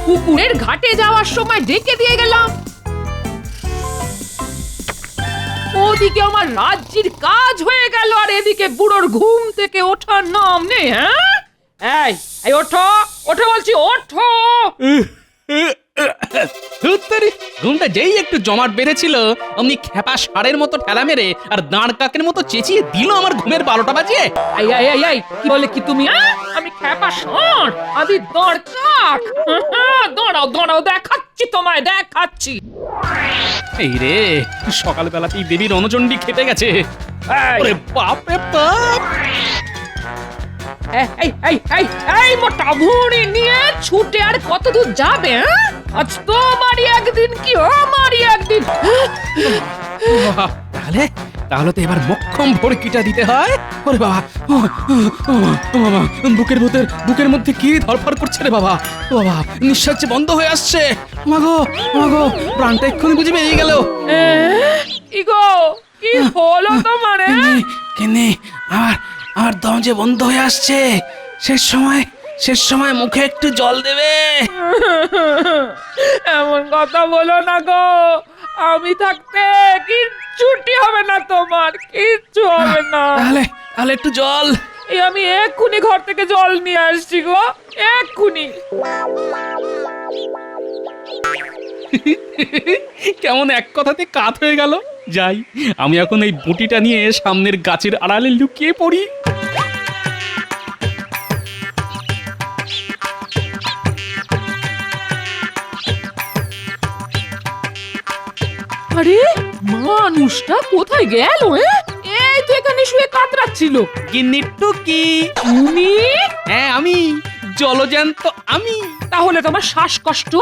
পুকুরের ঘাটে যাওয়ার সময় ডেকে দিয়ে গেলাম। ওদিকে আমার রাজ্যের কাজ হয়ে গেল, আর এদিকে বুড়োর ঘুম থেকে ওঠার নাম নেই। হ্যাঁ, এই ওঠো ওঠো বলছি, ওঠো। ঘুমটা যেই একটু জমাট বেঁধেছিল অমনি খেপা ষাঁড়ের মতো ঠেলা মেরে আর দাঁড় কাকের মতো চেঁচিয়ে দিল আমার ঘুমের 12টা বাজিয়ে। এই কি বলে কি তুমি? আমি খেপা ষাঁড়, আমি দাঁড় কাক? দাঁড়াও দাঁড়াও, দেখাচ্ছি তোমায়, দেখাচ্ছি। এই রে, সকালবেলাতেই দেবীর রণচণ্ডী খেতে গেছে। এই, ওরে বাপ রে বাপ! এই মোটা ভুঁড়ি নিয়ে ছুটে আর কত দূর যাবে? আজ তোমারই একদিন কি আমারই একদিন। তাহলে তাহলে তো এবার মক্ষম ভড়কিটা দিতে হয়। ওরে বাবা, বাবা, বুকের মধ্যে কি ধরফর করছে রে বাবা। ও বাবা, নিঃশ্বাস যে বন্ধ হয়ে আসছে। মাগো মাগো, প্রাণটা এক্ষুনি বুঝে বেরিয়ে গেল। কি গো, কি হলো তোমার? কেনে আমার দম যে বন্ধ হয়ে আসছে। শেষ সময় মুখে একটু জল দেবে। এমন কথা বলো না গো, আমি থাকতে কিচ্ছুটি হবে না তোমার, কিচ্ছু হবে না। তাহলে একটু জল। এই আমি এক্ষুনি ঘর থেকে জল নিয়ে আসছি গো, এক্ষুনি। কেমন এক কথাতে কাত হয়ে গেল। যাই, আমি এখন এই বুটিটা নিয়ে সামনের গাছের আড়ালে লুকিয়ে পড়ি। আরে মানুষটা কোথায় গেল? এই তো এখানে শুয়ে কাতরাচ্ছিল। গিন্নি টুকি। তুমি? হ্যাঁ আমি, জলজ্যান্ত আমি। তাহলে তোমার শ্বাসকষ্ট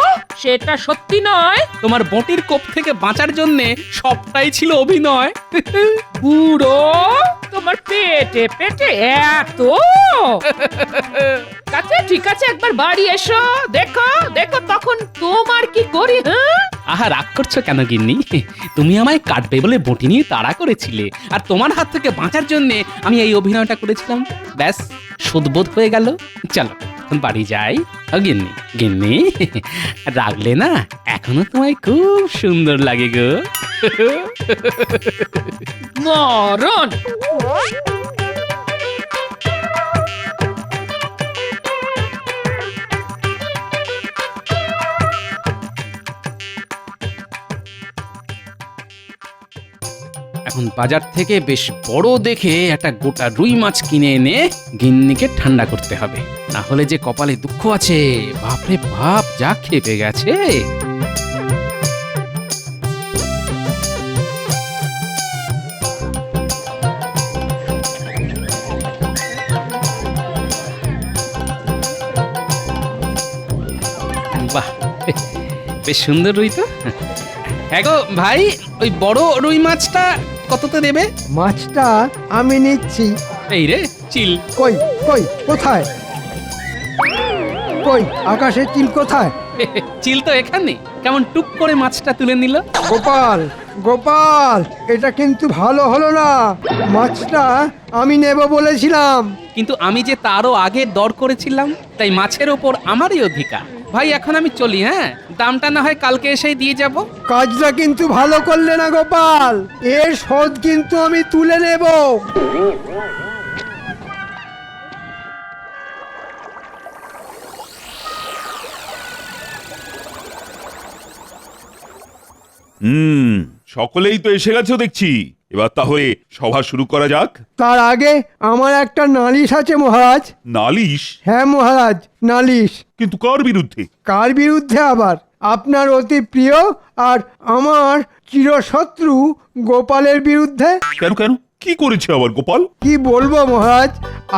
সেটা সত্যি নয়? তোমার বটির কোপ থেকে বাঁচার জন্য সবটাই ছিল অভিনয়। বুড়ো, তোমার পেটে পেটে এত? ঠিক আছে, একবার বাড়ি এসো, দেখো দেখো তখন তোমার কি করি। আহা, রাগ করছো কেন গিন্নি? তুমি আমায় কাটবে বলে বটি নিয়ে তাড়া করেছিলে, আর তোমার হাত থেকে বাঁচার জন্য আমি এই অভিনয়টা করেছিলাম। ব্যাস, সুদবোধ হয়ে গেল। চলো বাড়ি যাই। গিন্নি গিন্নি, রাগলে না, এখনো তোমায় খুব সুন্দর লাগে গো। মরণ। এখন বাজার থেকে বেশ বড় দেখে একটা গোটা রুই মাছ কিনে এনে গিন্নিকে ঠান্ডা করতে হবে, না হলে যে কপালে দুঃখ আছে। বাপরে বাপ, যা খেপে গেছে। বাহ, বেশ সুন্দর রুই তো। হ্যাঁ গো ভাই, ওই বড় রুই মাছটা কততে দেবে? মাছটা আমি নিচ্ছি। এই রে চিল। কই কই কোথায়? কই আকাশের চিল কোথায়? চিল তো এখানে। কেমন টুক করে মাছটা তুলে নিল। গোপাল গোপাল, এটা কিন্তু ভালো হলো না। মাছটা আমি নেব বলেছিলাম। কিন্তু আমি যে তারও আগে দর করেছিলাম, তাই মাছের ওপর আমারই অধিকার। ভাই এখন আমি চলি। হ্যাঁ, দামটা না হয় কালকে এসেই দিয়ে যাব। কাজটা কিন্তু ভালো করলে না গোপাল, এর শোধ কিন্তু আমি তুলে নেব। সকলেই তো এসে গেছো দেখছি। এবার তাহলে সভা শুরু করা যাক। তার আগে আমার একটা নালিশ আছে মহারাজ। নালিশ? হ্যাঁ মহারাজ, নালিশ। কিন্তু কার বিরুদ্ধে? কার বিরুদ্ধে আবার? আপনার অতি প্রিয় আর আমার চিরশত্রু গোপালের বিরুদ্ধে। কেন কেন, কি করেছে আবার গোপাল? কি বলবো মহারাজ,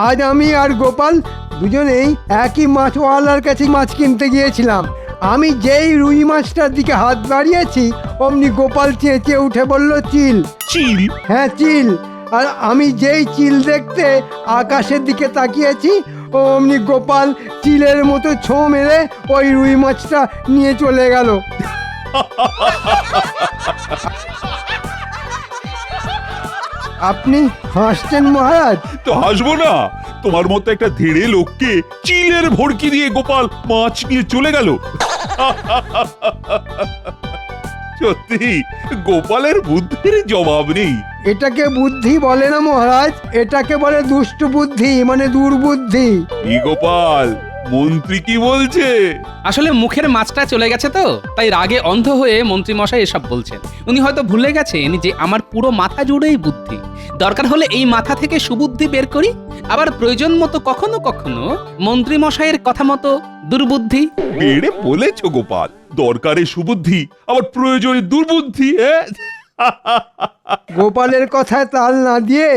আজ আমি আর গোপাল দুজনেই একই মাছওয়ালার কাছে মাছ কিনতে গিয়েছিলাম। আমি যেই রুই মাছটার দিকে হাত বাড়িয়েছি, অমনি গোপাল চেঁচিয়ে উঠে বলল, চিল। চিল? হ্যাঁ চিল। আর আমি যেই চিল দেখতে আকাশের দিকে তাকিয়েছি, অমনি গোপাল চিলের মতো ছোঁ মেরে ওই রুই মাছটা নিয়ে চলে গেল। আপনি হাসছেন মহারাজ? তো হাসবো না, তোমার মতো একটা ধেড়ে লোককে চিলের ভড়কি দিয়ে গোপাল মাছ নিয়ে চলে গেল। সত্যি গোপালের বুদ্ধির জবাব নেই। এটাকে বুদ্ধি বলে না মহারাজ, এটাকে বলে দুষ্ট বুদ্ধি, মানে দুর্বুদ্ধি। কি গোপাল, মন্ত্রী কি বলছে? আসলে মুখের মাছটা চলে গেছে তো, তাই রাগে অন্ধ হয়ে মন্ত্রী মশাই এসব বলছেন। উনি হয়তো ভুলে গেছেন যে আমার পুরো মাথা জুড়েই বুদ্ধি। দরকার হলে এই মাথা থেকে সুবুদ্ধি বের করি, আবার প্রয়োজন মতো কখনো কখনো মন্ত্রী মশাইয়ের কথা মতো দুর্বুদ্ধি। বেড়ে বলেছ গোপাল, দরকারে সুবুদ্ধি আবার প্রয়োজনে দুর্বুদ্ধি। গোপালের কথায় তাল না দিয়ে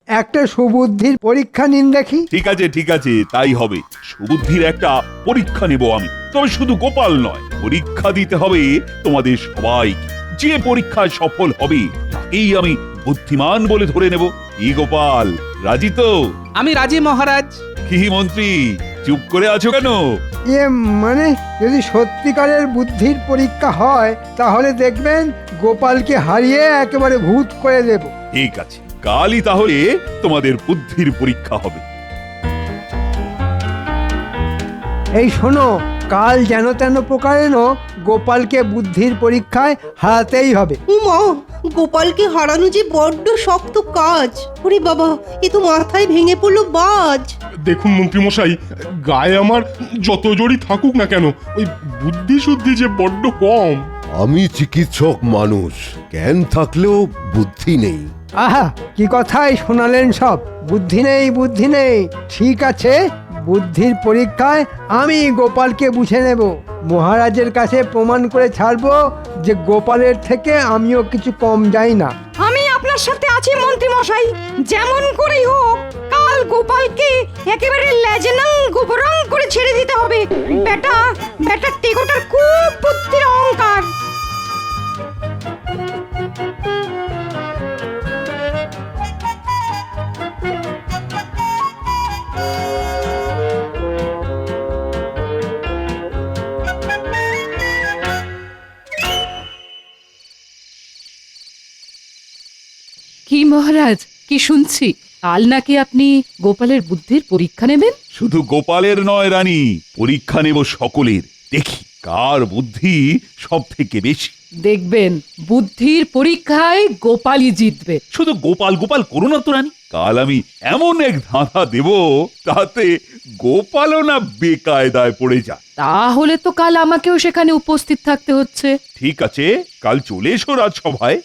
একটা সুবুদ্ধির পরীক্ষা নিন দেখি। ঠিক আছে, তাই হবে। সুবুদ্ধির একটা পরীক্ষা নেব আমি। তবে শুধু গোপাল নয়, পরীক্ষা দিতে হবে তোমাদের সবাইকে। যে পরীক্ষায় সফল হবে তাকেই আমি বুদ্ধিমান বলে ধরে নেব। কি গোপাল, রাজি তো? আমি রাজি মহারাজ। কি মন্ত্রী, চুপ করে আছো কেন? মানে যদি সত্যিকারের বুদ্ধির পরীক্ষা হয় তাহলে দেখবেন গোপালকে হারিয়ে একেবারে ভূত করে দেব। ঠিক আছে, কালই তাহলে তোমাদের বুদ্ধির পরীক্ষা হবে। এই শোনো, কাল যেন তেন প্রকারেণ গোপালকে বুদ্ধির পরীক্ষায় হারাতেই হবে। উমা, গোপালকে হারানো যে বড্ড শক্ত কাজ। ওরে বাবা, এ তো মাথায় ভেঙে পড়লো বাজ। দেখুন মন্ত্রীমশাই, গায়ে আমার যত জোরই থাকুক না কেন, ওই বুদ্ধি শুদ্ধি যে বড্ড কম। আমি চিকিৎসক মানুষ, জ্ঞান থাকলেও বুদ্ধি নেই। আহা, কি কথাই শোনালেন সব। বুদ্ধি নেই, বুদ্ধি নেই। ঠিক আছে, বুদ্ধির পরীক্ষায় আমি গোপালকে বুঝে নেব। মহারাজের কাছে প্রমাণ করে ছাড়বো যে গোপালের থেকে আমিও কিছু কম যাই না। আমি আপনার সাথে আছি মন্ত্রী মশাই। যেমন করেই হোক কাল গোপালকে একেবারে লেজনাং গোবরাং করে ছেড়ে দিতে হবে। বেটা টেকোটার খুব বুদ্ধির অহংকার। কি মহারাজ, কি শুনছি? কাল নাকি আপনি গোপালের বুদ্ধির পরীক্ষা নেবেন? শুধু গোপালের নয় রানী, পরীক্ষা নেব সকলের। দেখি কার বুদ্ধি সব থেকে বেশি। দেখবেন বুদ্ধির পরীক্ষায় গোপালই জিতবে। শুধু গোপাল গোপাল করো না তো রানী। কাল আমি এমন এক ধাঁধা দেব, তাতে গোপালও না বেকায়দায় পড়ে যায়। তাহলে তো কাল আমাকেও সেখানে উপস্থিত থাকতে হচ্ছে। ঠিক আছে, কাল চলে এসো রাজসভায়।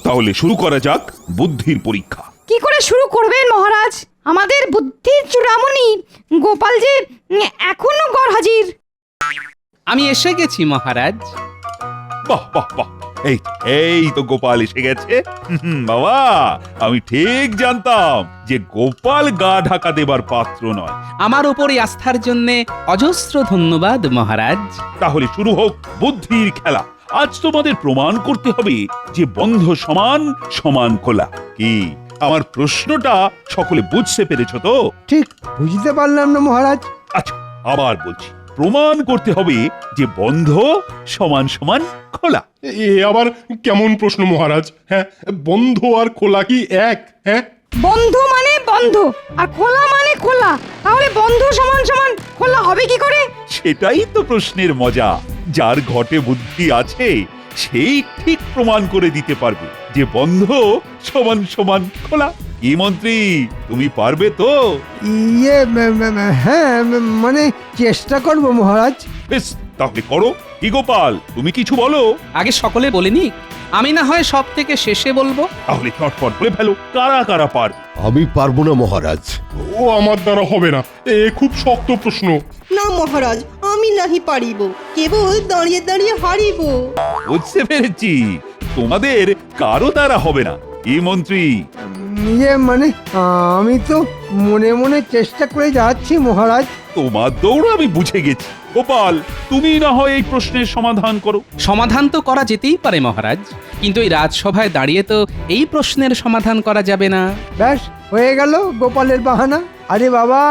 তাহলে শুরু করা যাক বুদ্ধির পরীক্ষা। কি করে শুরু করবেন মহারাজ? আমাদের বুদ্ধির চূড়ামণি গোপাল যে এখনো গড়হাজির। আমি এসে গেছি মহারাজ। বাহ বাহ বাহ, এই তো গোপাল এসে গেছে। বাবা, আমি ঠিক জানতাম যে গোপাল গা ঢাকা দেবার পাত্র নয়। আমার উপর এই আস্থার জন্য অজস্র ধন্যবাদ মহারাজ। তাহলে শুরু হোক বুদ্ধির খেলা। আজ তোমাদের প্রমাণ করতে হবে যে বন্ধ সমান সমান খোলা। কি আমার প্রশ্নটা সকলে বুঝতে পেরেছো তো? ঠিক বুঝতে পারলাম না মহারাজ। আচ্ছা, আবার বলছি, প্রমাণ করতে হবে যে বন্ধ সমান সমান খোলা। এ আবার কেমন প্রশ্ন মহারাজ? হ্যাঁ, বন্ধ আর খোলা কি এক? হ্যাঁ, বন্ধ মানে বন্ধ আর খোলা মানে খোলা। তাহলে বন্ধ সমান সমান খোলা হবে কি করে? সেটাই তো প্রশ্নের মজা। যার ঘটে বুদ্ধি আছে সেই ঠিক প্রমাণ করে দিতে পারবে যে বন্ধ সমান সমান খোলা। কি মন্ত্রী, তুমি পারবে তো? হ্যাঁ, মানে চেষ্টা করব মহারাজ। বেশ, তাহলে করো। কি গোপাল, তুমি কিছু বলো। আগে সকলে বলেনি, আমি না হয় সব থেকে শেষে বলবো। তাহলে চটপট বলে ফেলো, কারা কারা পার। আমি পারবো না মহারাজ। ও আমার দ্বারা হবে না, এ খুব শক্ত প্রশ্ন। না মহারাজ, আমি নাহি পারিব, কেবল দাঁড়িয়ে দাঁড়িয়ে হারিব। বুঝতে পেরেছি, তোমাদের কারো দ্বারা হবে না। এই মন্ত্রী, মানে আমি তো মনে মনে চেষ্টা করে যাচ্ছি মহারাজ। তোমার দৌড় আমি বুঝে গেছি। গোপাল, তুমি না হয় এই প্রশ্নের সমাধান করো। সমাধান তো করা যেতেই পারে মহারাজ, কিন্তু এই রাজসভায় দাঁড়িয়ে তো এই প্রশ্নের সমাধান করা যাবে না। ব্যাস হয়ে গেল গোপালের বাহানা। আরে বাবা,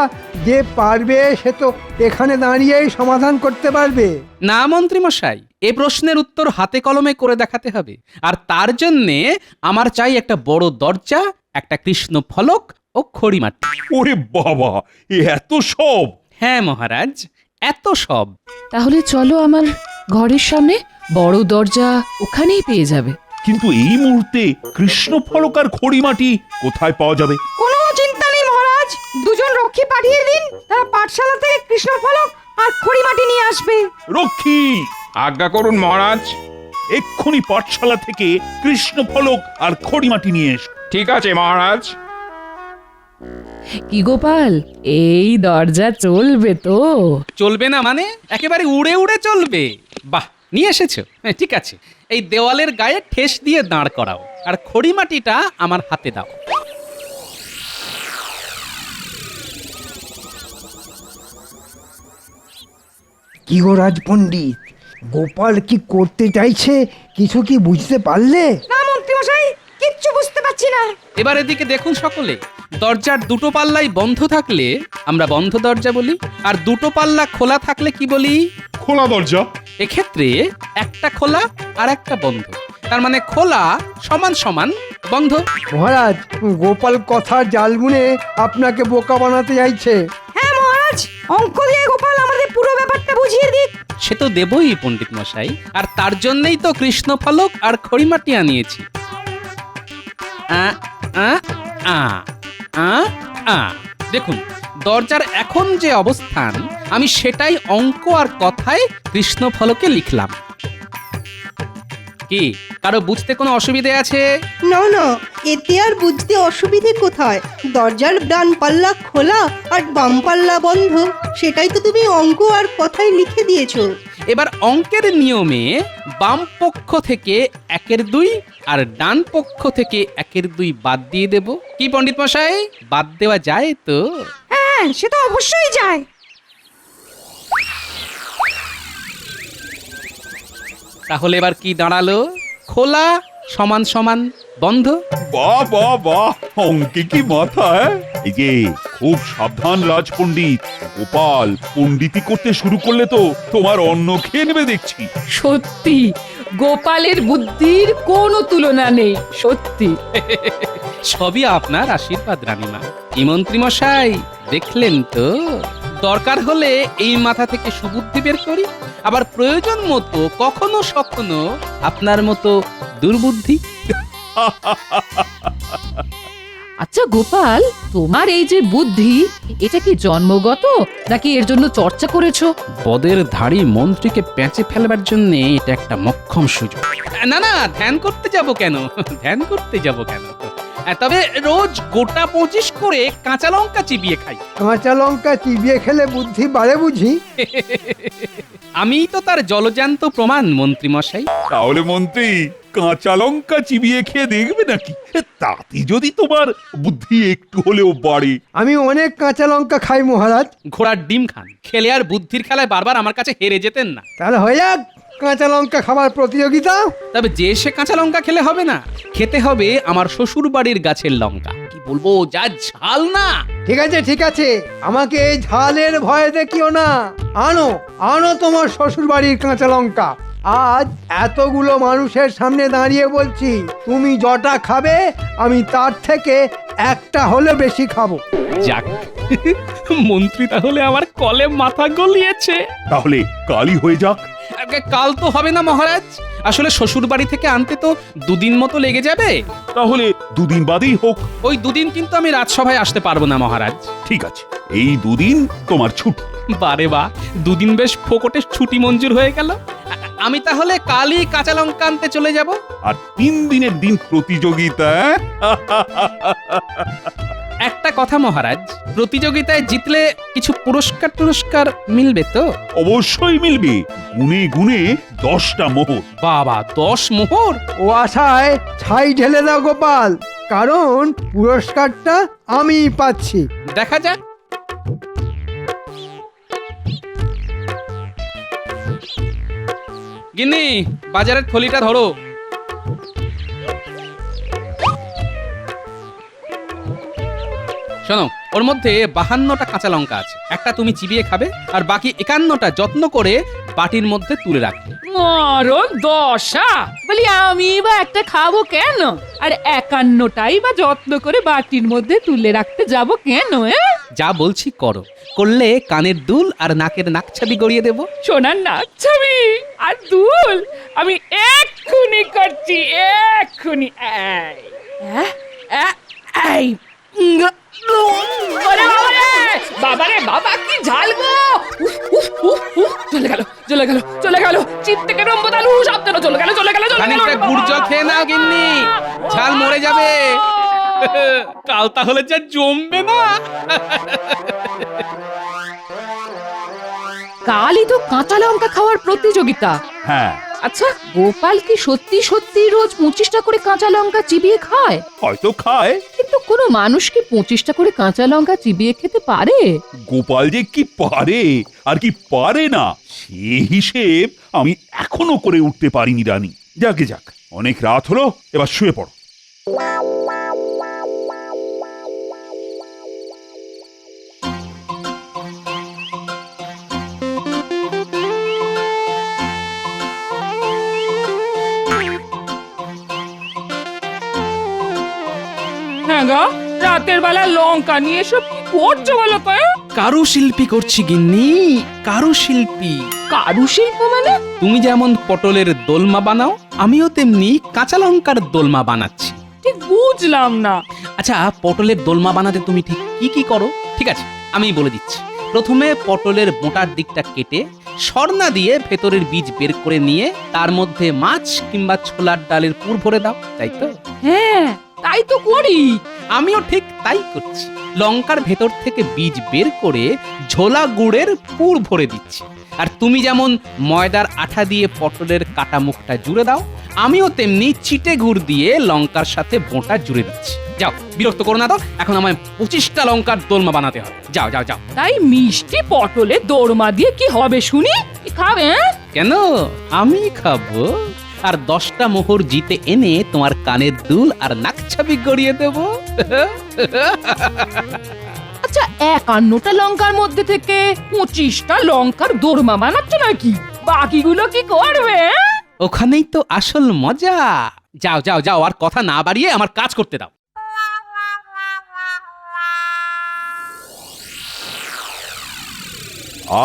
যে পারবে সে তো এখানে দাঁড়িয়েই সমাধান করতে পারবে। না মন্ত্রী মশাই, এ প্রশ্নের উত্তর হাতে কলমে করে দেখাতে হবে। আর তার জন্যে আমার চাই একটা বড় দরজা, একটা কৃষ্ণ ফলক ও খড়িমাটি। ওরে বাবা, এত সব! হ্যাঁ মহারাজ, এত সব। তাহলে চলো আমার ঘরের সামনে, বড় দরজা ওখানেই পেয়ে যাবে। কিন্তু এই মুহূর্তে কৃষ্ণ ফলক আর খড়িমাটি কোথায় পাওয়া যাবে? কোনো চিন্তা নেই মহারাজ, দুজন রক্ষী পাঠিয়ে দিন, তারা পাঠশালা থেকে কৃষ্ণফলক আর খড়িমাটি নিয়ে আসবে। রক্ষী, আজ্ঞা করুন মহারাজ। এক্ষুনি পাঠশালা থেকে কৃষ্ণ ফলক আর খড়িমাটি নিয়ে এসো। ঠিক আছে মহারাজ। কি গোপাল, এই দরজা চলবে তো? চলবে না মানে? একেবারে উড়ে উড়ে চলবে। বাহ, নিয়ে এসেছো, হ্যাঁ, ঠিক আছে। এই দেওয়ালের গায়ে ঠেস দিয়ে দাঁড় করাও, আর খড়িমাটিটা আমার হাতে দাও। কি গো রাজপণ্ডিত, গোপাল কি করতে চাইছে কিছু কি বুঝতে পারলে? না মন্ত্রীমশাই, কিচ্ছু বুঝতে পারছি না। এবার এদিকে দেখুন সকলে, দরজার দুটো পাল্লাই বন্ধ থাকলে আমরা বন্ধ দরজা বলি, আর দুটো পাল্লা খোলা থাকলে কি বলি? খোলা দরজা। এক্ষেত্রে একটা খোলা আর একটা বন্ধ, তার মানে খোলা সমান সমান বন্ধ। মহারাজ, গোপাল কথার জাল বুনে আপনাকে বোকা বানাতে চাইছে। হ্যাঁ মহারাজ, অঙ্ক দিয়ে গোপাল আমাদের পুরো ব্যাপারটা বুঝিয়ে দিক। সে তো দেবই পণ্ডিত মশাই, আর তার জন্যই তো কৃষ্ণ ফলক আর খড়িমাটি আনিয়েছি। আ আ আ আ আ দেখুন, দরজার এখন যে অবস্থান আমি সেটাই অঙ্ক আর কথায় কৃষ্ণ ফলকে লিখলাম। কি কারো বুঝতে কোনো অসুবিধে আছে? না না, এতে আর বুঝতে অসুবিধে কোথায়? দরজার ডান পাল্লা খোলা আর বাম পাল্লা বন্ধ, সেটাই তো তুমি অঙ্ক আর কথায় লিখে দিয়েছো। এবার অঙ্কের নিয়মে বাম পক্ষ থেকে 1/2 আর ডান পক্ষ থেকে 1/2 বাদ দিয়ে দেব। কি পণ্ডিত মশাই, বাদ দেওয়া যায় তো? হ্যাঁ, সে তো অবশ্যই যায়। তাহলে এবার কি দাঁড়ালো? খোলা সমান সমান বন্ধ। বাহ বাহ বাহ, অঙ্কে কি মাথা! এই যে খুব সাবধান রাজপণ্ডিত, গোপাল পণ্ডিতি করতে শুরু করলে তো তোমার অন্ন খেয়ে নেবে দেখছি। সত্যি গোপালের বুদ্ধির কোনো তুলনা নেই, সত্যি। সবই আপনার আশীর্বাদ রানীমা। কি মন্ত্রী মশাই, দেখলেন তো? দরকার হলে এই মাথা থেকে সুবুদ্ধি বের করি, আবার প্রয়োজন মতো কখনো সখনো আপনার মতো দুর্বুদ্ধি। আচ্ছা গোপাল, তোমার এই যে বুদ্ধি, এটা কি জন্মগত নাকি এর জন্য চর্চা করেছো? পদের ধাড়ি মন্ত্রীকে পেঁচে ফেলবার জন্য এটা একটা মক্ষম সুযোগ। না না, ধ্যান করতে যাব কেন? ধ্যান করতে যাব কেন? তবে রোজ গোটা 25 করে কাঁচা লঙ্কা চিবিয়ে খাই। কাঁচা লঙ্কা চিবিয়ে খেলে বুদ্ধি বাড়ে বুঝি? আমি তো তার জলজান্ত প্রমাণ মন্ত্রী মশাই। তাহলে মন্ত্রী কাঁচা লঙ্কা চিবিয়ে খেয়ে দেখবে নাকি? তাতে যদি তোমার বুদ্ধি একটু হলেও বাড়ে। আমি অনেক কাঁচা লঙ্কা খাই মহারাজ। ঘোড়ার ডিম খান, খেলে আর বুদ্ধির খেলায় বারবার আমার কাছে হেরে যেতেন না। তাহলে হয়ে যাক কাঁচা লঙ্কা খাবার প্রতিযোগিতা। তবে যে সে কাঁচা লঙ্কা খেলে হবে না, খেতে হবে আমার শ্বশুর বাড়ির গাছের লঙ্কা। কি বলবো, যা ঝাল না! ঠিক আছে ঠিক আছে, আমাকে এই ঝালের ভয় দেখিও না। আনো আনো তোমার শ্বশুর বাড়ির কাঁচা লঙ্কা। আজ এতগুলো মানুষের সামনে দাঁড়িয়ে বলছি, তুমি যটা খাবে আমি তার থেকে একটা হলে বেশি খাবো। যাক, মন্ত্রী তাহলে আমার কলে মাথা গলিয়েছে। তাহলে কালই হয়ে যাক। কাল তো হবে না মহারাজ, আসলে শ্বশুর বাড়ি থেকে আনতে তো 2 দিন মতো লেগে যাবে। তাহলে 2 দিন বাদেই হোক। ওই 2 দিন কিন্তু আমি রাজসভায় আসতে পারবো না মহারাজ। ঠিক আছে, এই 2 দিন তোমার ছুটি। বারে বা, 2 দিন বেশ ফোকটে ছুটি মঞ্জুর হয়ে গেল। আমি তাহলে কালই কাঁচা লঙ্কা আনতে চলে যাব। আর 3 দিনের দিন প্রতিযোগিতা। একটা কথা মহারাজ, প্রতিযোগিতায় জিতলে কিছু পুরস্কার মিলবে তো? অবশ্যই মিলবে, গুনে গুনে 10টা মোহর। বাবা, 10 মোহর! ও আশায় ছাই ঢেলে দাও গোপাল, কারণ পুরস্কারটা আমি পাচ্ছি। দেখা যাক। গিন্নি, বাজারের থলিটা ধরো। শোনো, ওর মধ্যে 52টা কাঁচা লঙ্কা আছে। একটা তুমি চিবিয়ে খাবে, আর বাকি 51টা যত্ন করে বাটির মধ্যে তুলে রাখবে। মরণ দশা, বলি আমি বা একটা খাবো কেন, আর 51টাই বা যত্ন করে বাটির মধ্যে তুলে রাখতে যাব কেন? যা বলছি করো, করলে কানের দুল আর নাকের নাকছাবি গড়িয়ে দেবো। সোনার নাক ছবি আর দুল আমি এক্ষুনি করছি, এক্ষুনি। এই বাবারে বাবা, কি ঝাল গো! চলে গেল চলে গেল চলে গেল, চিপ থেকে রম্বদালু সাবধানে, চলে গেল চলে গেল চলে গেল। খানিকটা গুড় জল খেয়ে নাও গিন্নি, ঝাল মরে যাবে। কাল তাহলে যা জমবে না। কালই তো কাঁচা লঙ্কা খাওয়ার প্রতিযোগিতা। হ্যাঁ, আচ্ছা, গোপাল কি সত্যি সত্যি রোজ 25টা করে কাঁচা লঙ্কা চিবিয়ে খায়? হয়তো খায়। কিন্তু কোনো মানুষ কি 25টা করে কাঁচা লঙ্কা চিবিয়ে খেতে পারে? গোপাল যে কি পারে আর কি পারে না সে হিসেব আমি এখনো করে উঠতে পারিনি রানী। যাকে যাক, অনেক রাত হলো, এবার শুয়ে পড়ো। হ্যাঁ গো, রাতের বেলা লঙ্কা নিয়ে সব কি করছো বলো তো? কারুশিল্পী করছি গিন্নি, কারুশিল্পী। কারুশিল্প মানে? তুমি যেমন পটলের দোলমা বানাও, আমিও তেমনি কাঁচা লঙ্কার দোলমা বানাচ্ছি। ঠিক বুঝলাম না। আচ্ছা, পটলের দোলমা বানাতে তুমি ঠিক কি কি করো? ঠিক আছে, আমি বলে দিচ্ছি। প্রথমে পটলের মোটার দিকটা কেটে সরনা দিয়ে ভেতরের বীজ বের করে নিয়ে তার মধ্যে মাছ কিংবা ছোলার ডালের পুর ভরে দাও, তাই তো? হ্যাঁ, তাই তো করি। আমিও ঠিক তাই করছি। লঙ্কার ভেতর থেকে বীজ বের করে ঝোলা গুড়ের পুর ভরে দিচ্ছি। আর তুমি যেমন ময়দার আঠা দিয়ে পটলের কাটা মুখটা জুড়ে দাও, আমিও তেমনি চিটে গুড় দিয়ে লঙ্কার সাথে বোঁটা জুড়ে দিচ্ছি। যাও, বিরক্ত করো না তো, এখন আমায় 25টা লঙ্কার দোলমা বানাতে হবে। যাও যাও যাও। তাই মিষ্টি পটলে দোরমা দিয়ে কি হবে শুনি? কি খাবে? কেন, আমি খাবো। আর 10টা মোহর জিতে এনে তোমার কানের দুল আর নাকছাবি গড়িয়ে দেবো। আচ্ছা, 51টা লঙ্কার মধ্যে থেকে 25টা লঙ্কার দোরমা বানাচ্ছ নাকি? বাকিগুলো কি করবে? ওখানেই তো আসল মজা। যাও যাও যাও, আর কথা না বাড়িয়ে আমার কাজ করতে দাও।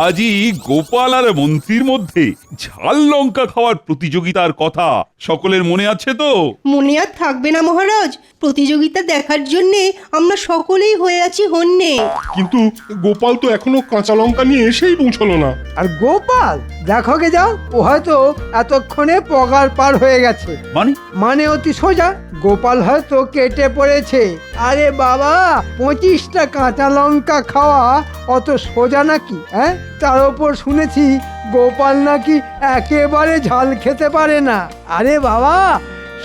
আজই গোপাল আর মন্ত্রীর মধ্যে ঝাল লঙ্কা খাওয়ার প্রতিযোগিতার কথা সকলের মনে আছে তো? মনে আর থাকবে না মহারাজ, প্রতিযোগিতা দেখার জন্যে আমরা সকলেই হয়ে আছি হন্যে। কিন্তু গোপাল তো এখনো কাঁচা লঙ্কা নিয়ে এসেই পৌঁছলো না। আর গোপাল দেখো গে যাও, ও হয়তো এতক্ষণে পগার পার হয়ে গেছে। মানে অতি সোজা, গোপাল হয়তো কেটে পড়েছে। আরে বাবা, 25টা কাঁচা লঙ্কা খাওয়া অত সোজা নাকি? হ্যাঁ, তার উপর শুনেছি গোপাল নাকি একেবারে ঝাল খেতে পারে না। আরে বাবা,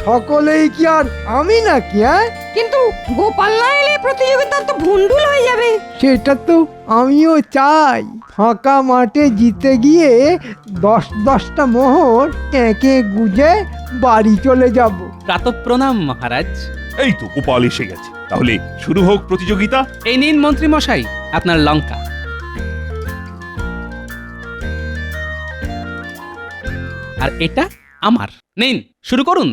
সকলেই কি আর আমি নাকি? হ্যাঁ, কিন্তু গোপাল না এলে প্রতিযোগিতা তো ভুন্ডুল হয়ে যাবে। সেটা তো আমিও চাই। ফাঁকা মাঠে জিতে গিয়ে 10-10টা মোহর এঁকে গুজে বাড়ি চলে যাব। প্রাতঃপ্রণাম মহারাজ। এই তো গোপাল এসে গেছে, তাহলে শুরু হোক প্রতিযোগিতা। এই নিন মন্ত্রী মশাই আপনার লঙ্কা। আর এটা আমার। নিন, শুরু করুন।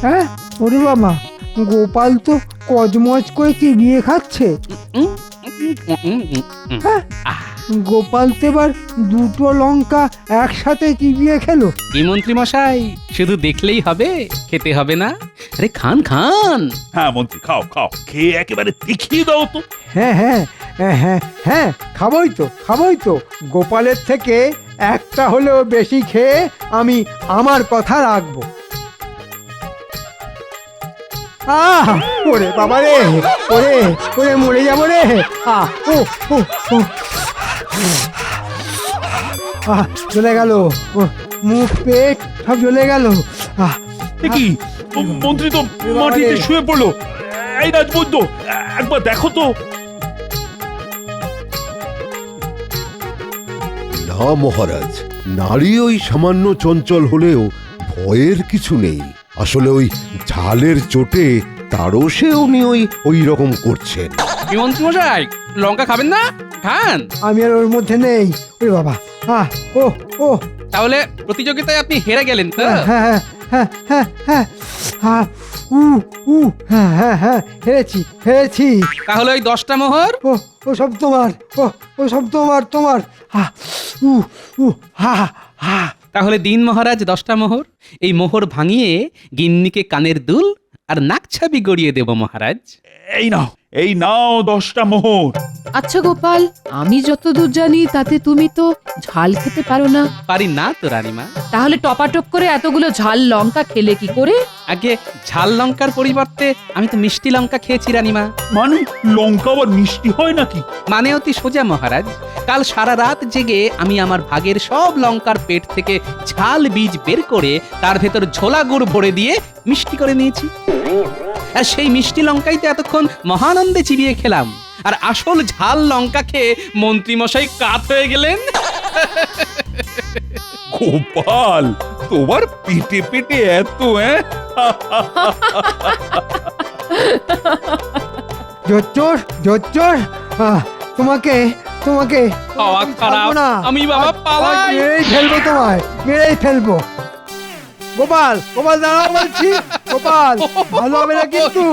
হ্যাঁ, ওরে বাবা, গোপাল তো কজমজ করে চিবিয়ে খাচ্ছে। উম, উম, উম, উম, উম। হ্যাঁ, আহ, গোপাল তো এবার 2টো লঙ্কা একসাথে চিবিয়ে খেলো। কি মন্ত্রী মশাই, শুধু দেখলেই হবে, খেতে হবে না? আরে খান খান। হ্যাঁ মন্ত্রী, খাও খাও, খেয়ে একেবারে দেখিয়ে দাও তো। হ্যাঁ হ্যাঁ হ্যাঁ হ্যাঁ হ্যাঁ, খাবোই তো। গোপালের থেকে একটা হলেও বেশি খেয়ে আমি আমার কথা রাখবো। ওরে বাবা রে, ওরে মরে যাবো রে। চলে গেল, মুখ পেট সব জ্বলে গেল। কি মন্ত্রী তো মাটিতে শুয়ে পড়লো। এই রাজবৈদ্য, একবার দেখো তো। না মহারাজ, নারী ওই সামান্য চঞ্চল হলেও ভয়ের কিছু নেই। আসলে ওই ঝালের চোটে তারও সে উনি ওই রকম করছেন। কি মন্ত্রী মশাই লঙ্কা খাবেন না? খান। আমি আর ওর মধ্যে নেই। ওরে বাবা, ও ও তাহলে প্রতিযোগিতায় আপনি হেরে গেলেন তো? হ্যাঁ হ্যাঁ হ্যাঁ হ্যাঁ হ্যাঁ হ্যাঁ উ উ হ্যাঁ হ্যাঁ হ্যাঁ হেরেছি। তাহলে ওই 10টা মোহর ও সব তোমার, ও সব তোমার উ উ হা হা। তাহলে দিন মহারাজ 10টা মোহর। এই মোহর ভাঙিয়ে গিন্নিকে কানের দুল আর নাকছাবি গড়িয়ে দেব মহারাজ। এই নাও 10টা মোহর। আচ্ছা গোপাল, আমি যতদূর জানি তাতে তুমি তো ঝাল খেতে পারো না। পারি না তো রানীমা। তাহলে টপাটপ করে এতগুলো ঝাল লঙ্কা খেলে কি করে? আগে ঝাল লঙ্কার পরিবর্তে আমি তো মিষ্টি লঙ্কা খেয়েছি রানীমা। মানে লঙ্কা আবার মিষ্টি হয় নাকি? মানে অতি সোজা মহারাজ। কাল সারা রাত জেগে আমি আমার ভাগের সব লঙ্কার পেট থেকে ঝাল বীজ বের করে তার ভেতর ঝোলা গুড় ভরে দিয়ে মিষ্টি করে নিয়েছি। আর সেই মিষ্টি লঙ্কাই তো এতক্ষণ মহানন্দে চিবিয়ে খেলাম। আর আসল ঝাল লঙ্কা খেয়ে মন্ত্রী মশাই কাত হয়ে গেলেন। গোপাল, তোমার পেটে পেটে এত জোচ্চোর তোমাকে হাওয়া খারাপ, ছাড়বো না। আমি বাবা পালাই। মেরেই ফেলবো তোমায়, মেরেই ফেলবো। গোপাল দাঁড়াও বলছি, গোপাল ভালো হবে না কিন্তু।